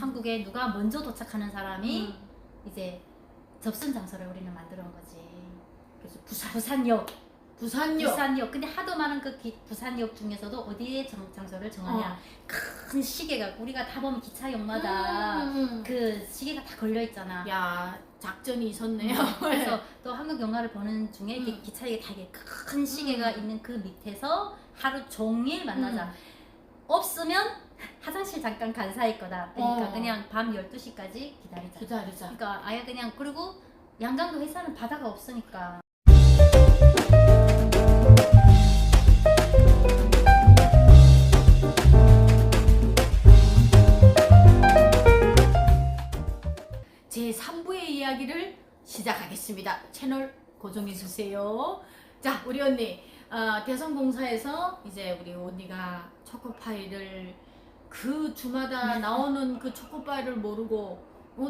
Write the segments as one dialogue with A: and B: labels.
A: 한국에 누가 먼저 도착하는 사람이 이제 접선 장소를 우리는 만들어 온 거지.
B: 그래서
A: 부산역.
B: 부산역.
A: 근데 하도 많은 그 부산역 중에서도 어디에 장소를 정하냐. 큰 시계가 우리가 다 보면 기차역마다 그 시계가 다 걸려 있잖아.
B: 야, 작전이 있었네요.
A: 그래서 또 한국 영화를 보는 중에 이렇게 기차역에 다 이게 큰 시계가 있는 그 밑에서 하루 종일 만나자. 없으면 화장실 잠깐 간 사이 거다. 그러니까 그냥 밤 12시까지 기다리자. 그러니까 아예 그냥. 그리고 양강도 회사는 바다가 없으니까.
B: 제 3부의 이야기를 시작하겠습니다. 채널 고정해주세요. 자, 우리 언니, 대성공사에서 이제 우리 언니가 초코파이를 그 주마다 나오는 그 초코파이를 모르고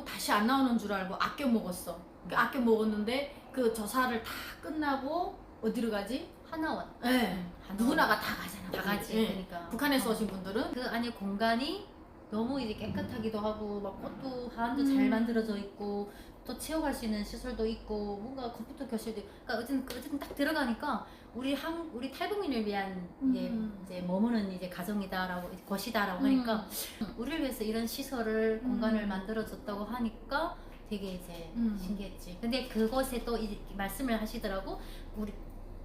B: 다시 안 나오는 줄 알고 아껴 먹었어. 아껴 먹었는데 그 조사를 다 끝나고 어디로 가지?
A: 하나원.
B: 네. 누구나가 다 가잖아.
A: 다 가지.
B: 네.
A: 그러니까
B: 북한에서 오신 분들은
A: 그 안에 공간이 너무 이제 깨끗하기도 하고 막 꽃도 하안도 잘 만들어져 있고 또 채워갈 수 있는 시설도 있고 뭔가 컴퓨터 교실도 있고. 그러니까 어쨌든 딱 들어가니까 우리 탈북민을 위한 이제 머무는 이제 가정이다라고 것이다라고 하니까 우리를 위해서 이런 시설을 공간을 만들어줬다고 하니까 되게 이제 신기했지. 근데 그것에 또 이제 말씀을 하시더라고. 우리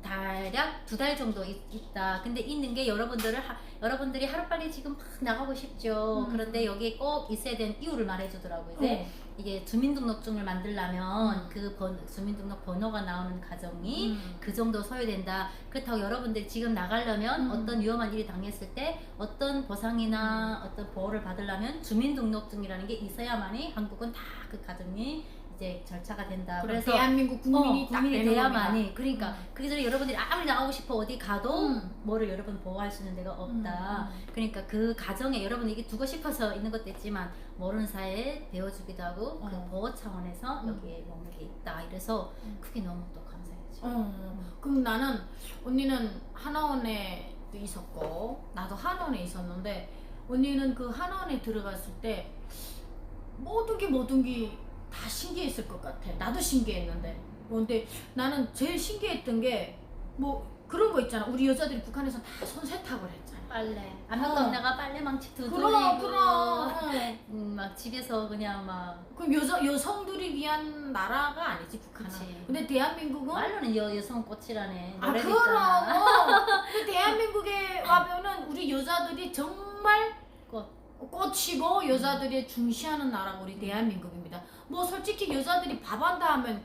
A: 대략 2달 정도 있다. 근데 있는 게 여러분들이 하루빨리 지금 막 나가고 싶죠. 그런데 여기에 꼭 있어야 되는 이유를 말해주더라고. 이제 이게 주민등록증을 만들려면 그 주민등록 번호가 나오는 가정이 그 정도 소요된다. 그렇다고 여러분들이 지금 나가려면 어떤 위험한 일이 당했을 때 어떤 보상이나 어떤 보호를 받으려면 주민등록증이라는 게 있어야만이 한국은 다 그 가정이 이제 절차가 된다. 그래서
B: 대한민국 국민이 딱
A: 국민이
B: 되는
A: 돼야만이. 그러니까 그게 전에 여러분들이 아무리 나가고 싶어 어디 가도 뭐를 여러분 보호할 수 있는 데가 없다. 그러니까 그 가정에 여러분 이게 두고 싶어서 있는 것도 있지만 모르는 사이에 배워주기도 하고 그 보호 차원에서 여기에 머물게 있다. 이래서 그게 너무 또 감사했죠.
B: 그럼 나는 언니는 하나원에 있었고 나도 하나원에 있었는데 언니는 그 하나원에 들어갔을 때 모든 게 다 신기했을 것 같아. 나도 신기했는데. 근데 나는 제일 신기했던 게 뭐 그런 거 있잖아. 우리 여자들이 북한에서 다 손 세탁을 했잖아.
A: 빨래. 안나가 빨래 망치 두드리고. 막 집에서 그냥 막.
B: 그럼 여성들이 위한 나라가 아니지 북한은.
A: 그치.
B: 근데 대한민국은
A: 말로는 여성 꽃이라네.
B: 그럼. 근데 대한민국에 와면은 우리 여자들이 정말 꽃이고 여자들이 중시하는 나라가 우리 대한민국입니다. 뭐 솔직히 여자들이 밥한다 하면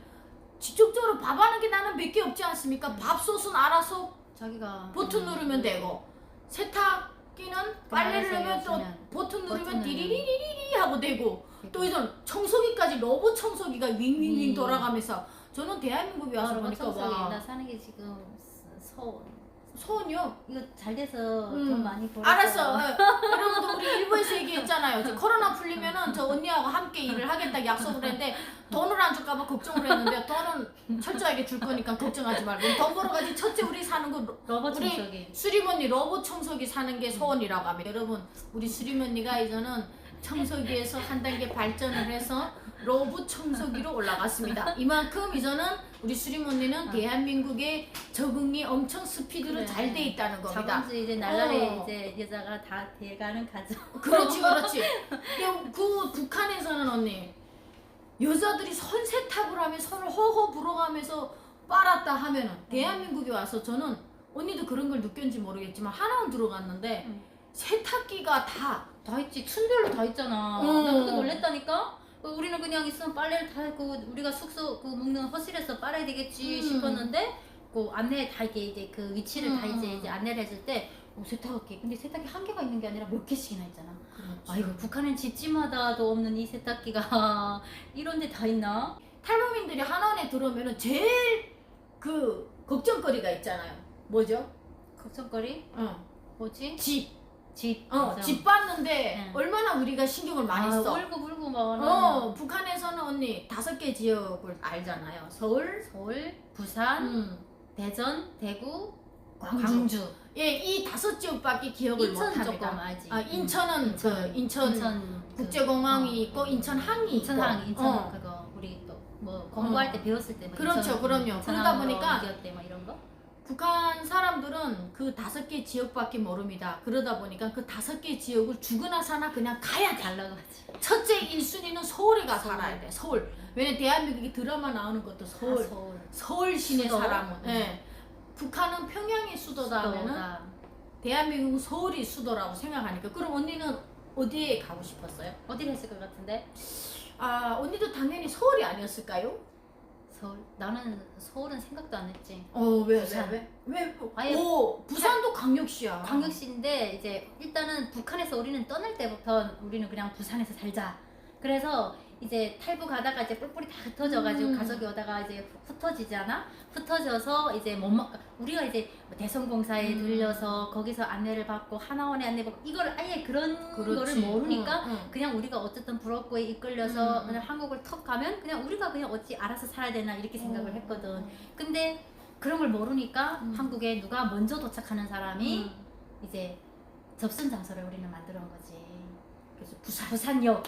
B: 직접적으로 밥하는 게 나는 몇 개 없지 않습니까? 밥솥은 알아서
A: 자기가
B: 버튼 누르면 되고 세탁기는 빨래를 넣으면 또 버튼 누르면 디리리리리 하고 되고 또 이런 청소기까지 로봇 청소기가 윙윙윙 돌아가면서 저는 대한민국에 와서 보니까 와
A: 나 사는 게 지금
B: 소원이요?
A: 이거 잘 돼서 돈 많이 벌어.
B: 알았어. 여러분도 우리 일부에서 얘기했잖아요. 이제 코로나 풀리면은 저 언니하고 함께 일을 하겠다 약속을 했는데 돈을 안 줄까봐 걱정을 했는데 돈은 철저하게 줄 거니까 걱정하지 말고 돈 벌어가지고 첫째 우리 사는 거
A: 로봇
B: 우리
A: 청소기.
B: 수림 언니 로봇 청소기 사는 게 소원이라고 합니다. 여러분 우리 수림 언니가 이제는 청소기에서 한 단계 발전을 해서 로봇 청소기로 올라갔습니다. 이만큼 이제는 우리 수림 언니는 대한민국의 적응이 엄청 스피드로 잘 돼 있다는 겁니다.
A: 자본주의 이제 날라리 이제 여자가 다 돼가는 가정.
B: 그렇지. 근데 그 북한에서는 언니 여자들이 손 세탁을 하면 손을 허허 불어가면서 빨았다 하면은 대한민국에 와서 저는 언니도 그런 걸 느꼈는지 모르겠지만 하나는 들어갔는데 세탁기가 다
A: 있지. 층별로 다 있잖아. 나 그거 놀랬다니까. 우리는 그냥 있으면 빨래를 다 했고 우리가 숙소 그 묵는 허실에서 빨아야 되겠지 싶었는데 그 안내 다 이제 그 위치를 다 이제 안내를 해줄 때 세탁기. 근데 세탁기 한 개가 있는 게 아니라 몇 개씩이나 있잖아. 아이고 북한은 집집마다도 없는 이 세탁기가 이런 데 다 있나?
B: 탈북민들이 하나원에 들어오면은 제일 그 걱정거리가 있잖아요. 뭐죠?
A: 걱정거리? 뭐지?
B: 집.
A: 맞아.
B: 집 봤는데 얼마나 우리가 신경을 많이 써.
A: 울고 막.
B: 북한에서는 언니 5개 지역을 알잖아요. 서울,
A: 부산, 대전, 대구, 광주.
B: 예, 이 5지역밖에 기억을
A: 인천
B: 못합니다.
A: 조금 알지.
B: 인천은 인천 국제공항이 있고 인천항이
A: 인천항,
B: 있고.
A: 인천 그거 우리 또 뭐 공부할 때 배웠을 때. 뭐
B: 그렇죠,
A: 인천,
B: 그럼요.
A: 인천항
B: 그러다 보니까
A: 기억 때뭐 이런 거.
B: 북한 사람들은 그 5개 지역밖에 모릅니다. 그러다 보니까 그 5개 지역을 죽으나 사나 그냥 가야 돼.
A: 달라고 하지.
B: 첫째 1순위는 서울에 가
A: 서울.
B: 살아야 돼. 서울. 왜냐 대한민국이 드라마 나오는 것도 서울.
A: 서울.
B: 서울 시내
A: 수도.
B: 사람은. 예. 북한은 평양이 수도다 하면은 대한민국은 서울이 수도라고 생각하니까. 그럼 언니는 어디에 가고 싶었어요?
A: 어디를 했을 것 같은데?
B: 아, 언니도 당연히 서울이 아니었을까요?
A: 서울. 나는 서울은 생각도 안 했지.
B: 왜?
A: 부산.
B: 왜?
A: 아예
B: 부산도 광역시야.
A: 광역시인데 이제 일단은 북한에서 우리는 떠날 때부터 우리는 그냥 부산에서 살자. 그래서 이제 탈북 가다가 이제 뿔뿔이 다 흩어져가지고 가족이 오다가 이제 흩어지잖아. 흩어져서 이제 우리가 이제 대성공사에 들려서 거기서 안내를 받고 하나원에 안내 받고 이걸 아예 그런 거를 모르니까 그냥 우리가 어쨌든 불어고에 이끌려서 그냥 한국을 턱 가면 그냥 우리가 그냥 어찌 알아서 살아야 되나 이렇게 생각을 했거든. 근데 그런 걸 모르니까 한국에 누가 먼저 도착하는 사람이 이제 접선 장소를 우리는 만들어 온 거지. 그래서 부산역.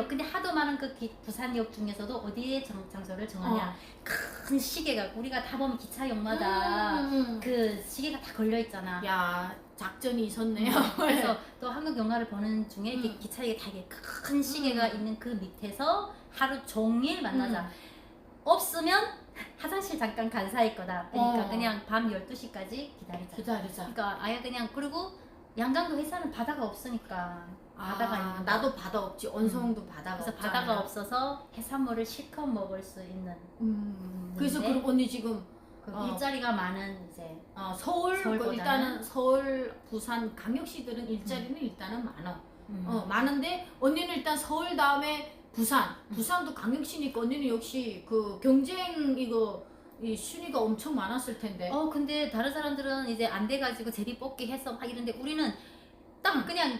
A: 근데 하도 많은 그 부산역 중에서도 어디에 장소를 정하냐. 큰 시계가 우리가 다 보면 기차역마다 그 시계가 다 걸려 있잖아.
B: 야, 작전이 있었네요.
A: 그래서 또 한국 영화를 보는 중에 기차역에 되게 큰 시계가 있는 그 밑에서 하루 종일 만나자. 없으면 화장실 잠깐 간 사이 거다. 그러니까 그냥 밤 12시까지 기다리자. 그러니까 아예 그냥 그리고 양강도 회사는 바다가 없으니까 바다가 있는
B: 나도 바다 없지. 언성도 바다가
A: 그래서
B: 없잖아요.
A: 바다가 없어서 해산물을 실컷 먹을 수 있는
B: 그래서 그럼 언니 지금
A: 일자리가 많은 이제
B: 서울
A: 서울보다는?
B: 일단은 서울, 부산, 광역시들은 일자리는 일단은 많아. 많은데 언니는 일단 서울 다음에 부산도 광역시니까 언니는 역시 그 경쟁 이 순위가 엄청 많았을 텐데.
A: 근데 다른 사람들은 이제 안 돼가지고 제비 뽑기 해서 막 이런데 우리는 딱 그냥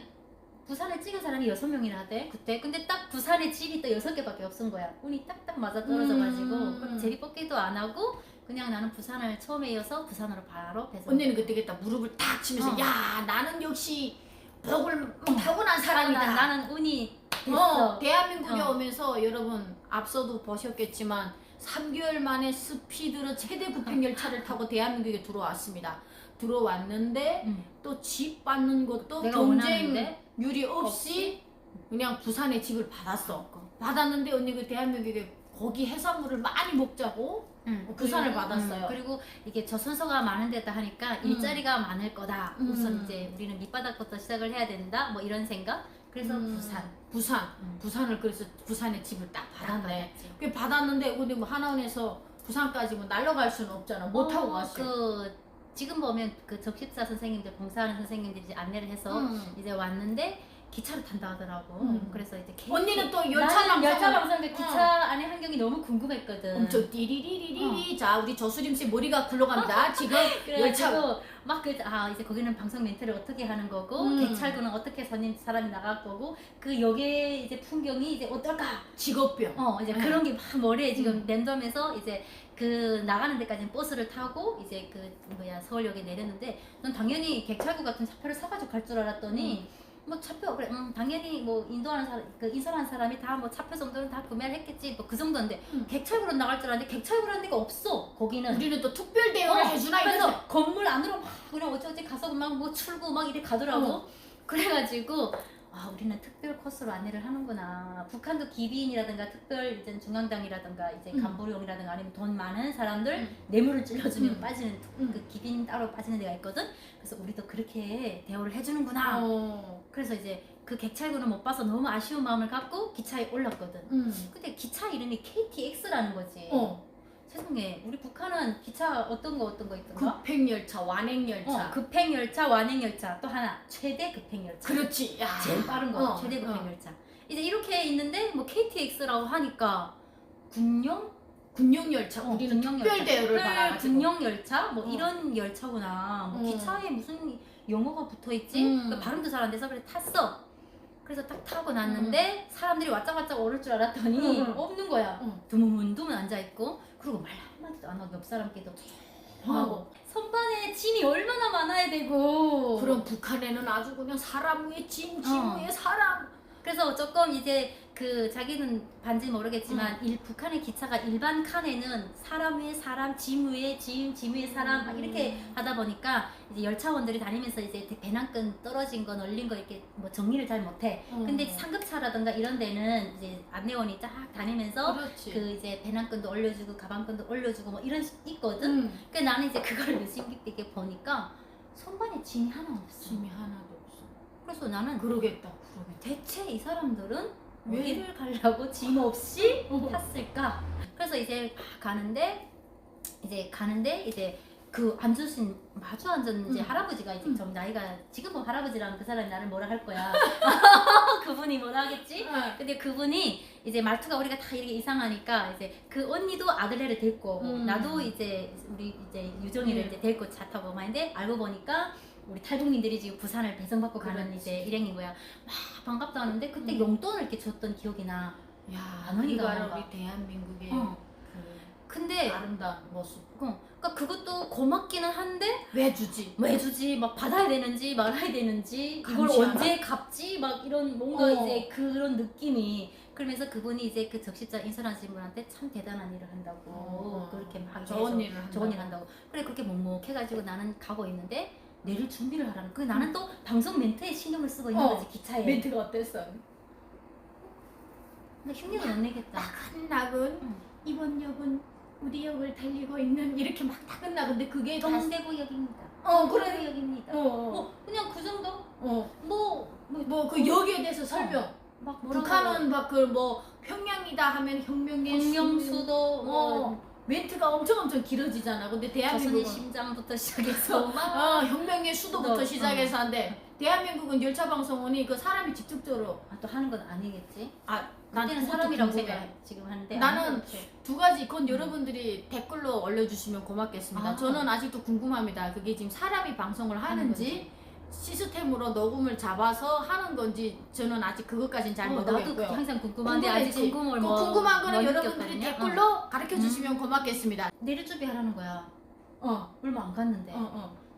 A: 부산에 찍은 사람이 6명이나 하대 그때. 근데 딱 부산에 집이 또 6개밖에 없은 거야. 운이 딱딱 맞아 떨어져가지고 그럼 제비 뽑기도 안 하고 그냥 나는 부산을 처음에 이어서 부산으로 바로 배송.
B: 언니는 그때겠다. 무릎을 딱 치면서 야, 나는 역시 복을 타고난 사람이다.
A: 나는 운이 됐어.
B: 대한민국에 오면서 여러분 앞서도 보셨겠지만 3개월 만에 스피드로 최대 급행 열차를 타고 대한민국에 들어왔습니다. 들어왔는데 또 집 받는 것도
A: 내가
B: 경쟁률이 없이 그냥 부산에 집을 받았어. 받았는데 언니 그 대한민국에 고기 해산물을 많이 먹자고 부산을 받았어요.
A: 그리고 이게 저선서가 많은 데다 하니까 일자리가 많을 거다. 우선 이제 우리는 밑바닥부터 시작을 해야 된다. 뭐 이런 생각. 그래서
B: 부산을 그래서 부산에 집을 딱 받았네.
A: 받았지.
B: 그 받았는데 근데 뭐 하나원에서 부산까지 뭐 날아갈 수는 없잖아. 못 타고 갔어.
A: 지금 보면 그 접십사 선생님들 봉사하는 선생님들이 이제 안내를 해서 이제 왔는데 기차를 탄다 하더라고. 그래서 이제
B: 언니는 또
A: 열차 방송 기차 안에 환경이 너무 궁금했거든.
B: 엄청 띠리리리리리. 자, 우리 조수림 씨 머리가 굴러갑니다. 지금 열차
A: 막 이제 거기는 방송 멘트를 어떻게 하는 거고 객찰구는 어떻게 사람이 나갈 거고 그 역의 이제 풍경이 이제 어떨까
B: 직업병.
A: 이제 그런 게 막 머리에 지금 랜덤에서 이제 그 나가는 데까지는 버스를 타고 이제 서울역에 내렸는데 넌 당연히 객찰구 같은 차표를 사가지고 갈 줄 알았더니 뭐 차표 그래 당연히 뭐 인도하는 사람 인솔하는 사람이 다 뭐 차표 정도는 다 구매를 했겠지 뭐 그 정도인데 객찰구로 나갈 줄 알았는데 객찰구라는 데가 없어. 거기는
B: 우리는 또 특별 대우를 해주나
A: 그래서
B: 이래서
A: 건물 안으로 막 그냥 어쩌지 가서 막 뭐 출구 막 이래 가더라고. 그래가지고 우리는 특별 코스로 안내를 하는구나. 북한도 기빈이라든가 특별 이제 중앙당이라든가 이제 간부령이라든가 아니면 돈 많은 사람들 뇌물을 찔러주면 빠지는 그 기빈 따로 빠지는 데가 있거든. 그래서 우리도 그렇게 대우를 해주는구나. 그래서 이제 그 객찰구는 못 봐서 너무 아쉬운 마음을 갖고 기차에 올랐거든. 근데 기차 이름이 KTX라는 거지. 세상에 우리 북한은 기차 어떤 거 있던가?
B: 급행열차, 완행열차.
A: 급행열차, 완행열차. 또 하나 최대 급행열차.
B: 그렇지. 야.
A: 제일 빠른 거 최대 급행열차. 이제 이렇게 있는데 뭐 KTX라고 하니까
B: 군용열차. 우리는 특별 대우를 받아가지고.
A: 군용열차? 뭐 이런 열차구나. 뭐 기차에 무슨 용어가 붙어있지? 그 발음도 잘 안 돼서 그래 탔어. 그래서 딱 타고 났는데 사람들이 왓짝왓짝 오를 줄 알았더니 없는 거야. 드문드문 앉아있고 그리고 말 한마디도 안 하고 옆 사람끼리도 조용하고 선반에 짐이 얼마나 많아야 되고.
B: 그럼 북한에는 아주 그냥 사람 위에 짐 위에 사람.
A: 그래서 조금 이제 그 자기는 반지 모르겠지만 북한의 기차가 일반 칸에는 사람 위에 사람, 짐 위에 짐 위에 사람 막 이렇게 하다 보니까 이제 열차원들이 다니면서 이제 배낭끈 떨어진 거 널린 거 이렇게 뭐 정리를 잘 못해. 근데 상급차라든가 이런 데는 이제 안내원이 딱 다니면서
B: 그렇지.
A: 그 이제 배낭끈도 올려주고 가방끈도 올려주고 뭐 이런 있거든. 그 나는 이제 그걸 유심히 있게 보니까 선반에 짐이 하나 없어.
B: 짐이 하나도 없어.
A: 그래서 나는
B: 그러겠다.
A: 대체 이 사람들은
B: 왜?
A: 어디를 가려고 짐 없이 탔을까? 그래서 이제 가는데 이제 그 앉으신 마주 앉은 이제 할아버지가 이제 좀 나이가 지금 뭐 할아버지라면 그 사람이 나를 뭐라 할 거야. 그분이 뭐라 하겠지? 근데 그분이 이제 말투가 우리가 다 이렇게 이상하니까 이제 그 언니도 아들네를 데리고 오고 나도 이제 우리 이제 유정이를 이제 데리고 차 타고 가는데 알고 보니까 우리 탈북민들이 지금 부산을 배송받고 가는
B: 그렇지.
A: 이제 일행인 거야. 막 반갑다 하는데 그때 용돈을 이렇게 줬던 기억이 나.
B: 야,
A: 어머니가
B: 그게 바로
A: 뭔가.
B: 우리 대한민국의
A: 어.
B: 그
A: 근데
B: 아름다운 모습.
A: 그러니까 그것도 고맙기는 한데
B: 왜 주지?
A: 왜 주지? 막 받아야 되는지 말아야 되는지 이걸
B: 감시하나?
A: 언제 갚지? 막 이런 뭔가 이제 그런 느낌이. 그러면서 그분이 이제 그 적십자 인솔하신 분한테 참 대단한 일을 한다고 그렇게 막
B: 좋은
A: 해서
B: 일을
A: 좋은 일 한다고. 그래 그렇게 묵묵해가지고 나는 가고 있는데 내릴 준비를 하라는. 그 나는 또 방송 멘트에 신경을 쓰고 있는 거지 기차에.
B: 멘트가 어땠어?
A: 나 흉내를 못 내겠다.
B: 나긋나긋
A: 응.
B: 이번 역은 우리 역을 달리고 있는 이렇게 막 나긋나긋 그게 다
A: 동대구역입니다.
B: 그래.
A: 동대구역입니다.
B: 어.
A: 그냥 그 정도?
B: 어.
A: 뭐
B: 그 역에 대해서 설명.
A: 막 뭐라고
B: 북한은 막 그 뭐 평양이다 하면 혁명의
A: 혁명수도 뭐
B: 멘트가 엄청 길어지잖아. 근데
A: 조선의
B: 대한민국은
A: 심장부터 시작해서 막
B: 혁명의 수도부터
A: 수도,
B: 시작해서 한데 대한민국은 열차 방송원이 그 사람이 직접적으로
A: 또 하는 건 아니겠지?
B: 난
A: 그때는
B: 그것도
A: 사람이라고
B: 궁금해.
A: 생각 지금 하는데
B: 나는
A: 아닌 것 같아.
B: 두 가지 그건 여러분들이 댓글로 올려주시면 고맙겠습니다.
A: 아.
B: 저는 아직도 궁금합니다. 그게 지금 사람이 방송을 하는지 시스템으로 녹음을 잡아서 하는 건지 저는 아직 그것까지는 잘
A: 나도
B: 모르겠고요.
A: 항상 궁금한데 아직
B: 궁금했지?
A: 궁금을
B: 그
A: 뭐
B: 궁금한 거는
A: 못
B: 여러분들이
A: 느꼈거든요.
B: 댓글로 가르쳐 주시면 고맙겠습니다.
A: 내릴 준비 하라는 거야. 얼마 안 갔는데.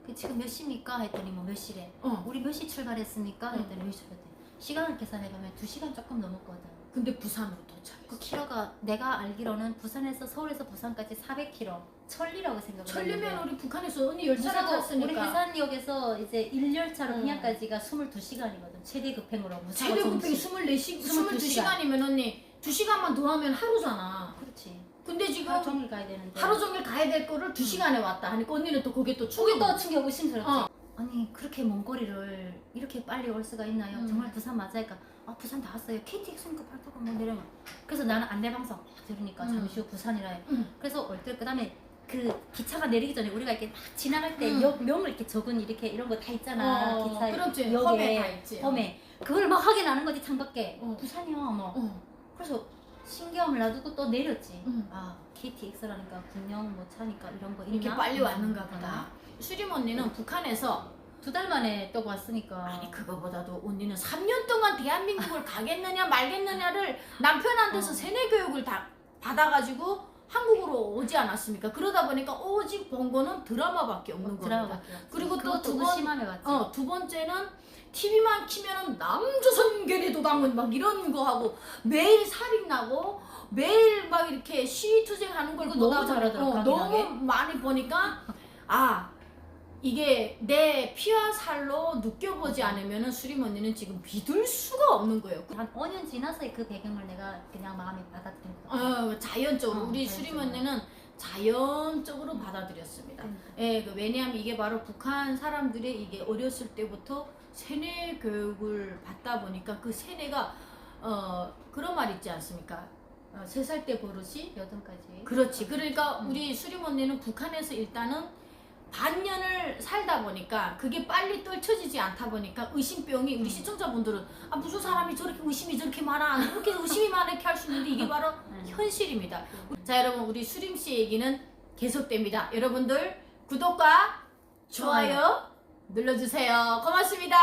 A: 그 지금 몇 시입니까? 했더니 뭐 몇 시래. 우리 몇 시 출발했습니까? 했더니 몇 시 출발했대. 시간을 계산해보면 2시간 조금 넘었거든.
B: 근데 부산으로 도착했어.
A: 그 키로가 내가 알기로는 부산에서 서울에서 부산까지 400km. 천리라고 생각을
B: 천리면 우리 북한에서 언니 열차를
A: 무사고
B: 탔으니까.
A: 우리 해산역에서 이제 1열차로
B: 응.
A: 평양까지가 22시간이거든. 최대 급행으로 무사고
B: 최대 급행이
A: 정시.
B: 22시간이면 언니 2시간만 더 하면 하루잖아.
A: 그렇지.
B: 근데 지금
A: 하루 종일 가야 되는데.
B: 하루 종일 가야 될 거를 2시간에 왔다 하니까 언니는 또 그게 또
A: 그게
B: 충격.
A: 또 충격 의심스럽지.
B: 어.
A: 아니 그렇게 먼 거리를 이렇게 빨리 올 수가 있나요? 정말 부산 맞아니까 부산 다 왔어요. KTX 그 발표가 뭐 내려면. 그래서 나는 안내방송 막 들으니까 잠시 후 부산이라 해. 그래서 올 때 그다음에 그 기차가 내리기 전에 우리가 이렇게 막 지나갈 때 역 명을 이렇게 적은 이렇게 이런 거 다 있잖아. 기차에
B: 그렇지.
A: 역에
B: 험에 다 있지.
A: 험에 그걸 막 확인하는 거지 창밖에.
B: 어.
A: 부산이야 뭐. 그래서 신기함을 놔두고 또 내렸지. KTX라니까 군용 뭐 차니까 이런 거
B: 이렇게
A: 있나?
B: 빨리 왔는가 보다. 수림 언니는 북한에서
A: 2달 만에 또 왔으니까.
B: 아니 그거보다도 언니는 3년 동안 대한민국을 가겠느냐 말겠느냐를 남편한테서 세뇌 교육을 다 받아가지고 한국으로 오지 않았습니까? 그러다 보니까 오직 본 거는 드라마밖에 없는 겁니다.
A: 드라마밖에 없지.
B: 그리고 또
A: 그것도 심함에 왔지.
B: 두 번째는 TV만 키면은 남조선 괴뢰도당은 막 이런 거 하고 매일 살인 나고 매일 막 이렇게 시위투쟁하는 걸
A: 그거
B: 보다
A: 너무 잘하더라,
B: 보니까
A: 강인하게.
B: 너무 많이 보니까 이게 내 피와 살로 느껴보지 않으면은 수림 언니는 지금 믿을 수가 없는 거예요.
A: 한 5년 지나서 그 배경을 내가 그냥 마음에 받아들인 거.
B: 자연적으로 우리
A: 자연적으로.
B: 수림 언니는 자연적으로 받아들였습니다. 예, 왜냐하면 이게 바로 북한 사람들의 이게 어렸을 때부터 세뇌 교육을 받다 보니까 그 세뇌가 그런 말 있지 않습니까? 3살 때 버릇이
A: 여든까지.
B: 그렇지. 그러니까 우리 수림 언니는 북한에서 일단은 반년을 살다 보니까 그게 빨리 떨쳐지지 않다 보니까 의심병이 우리 시청자분들은 무슨 사람이 저렇게 의심이 저렇게 많아 이렇게 의심이 많아 이렇게 할 수 있는데 이게 바로 현실입니다. 자 여러분 우리 수림 씨 얘기는 계속됩니다. 여러분들 구독과 좋아요 눌러주세요. 고맙습니다.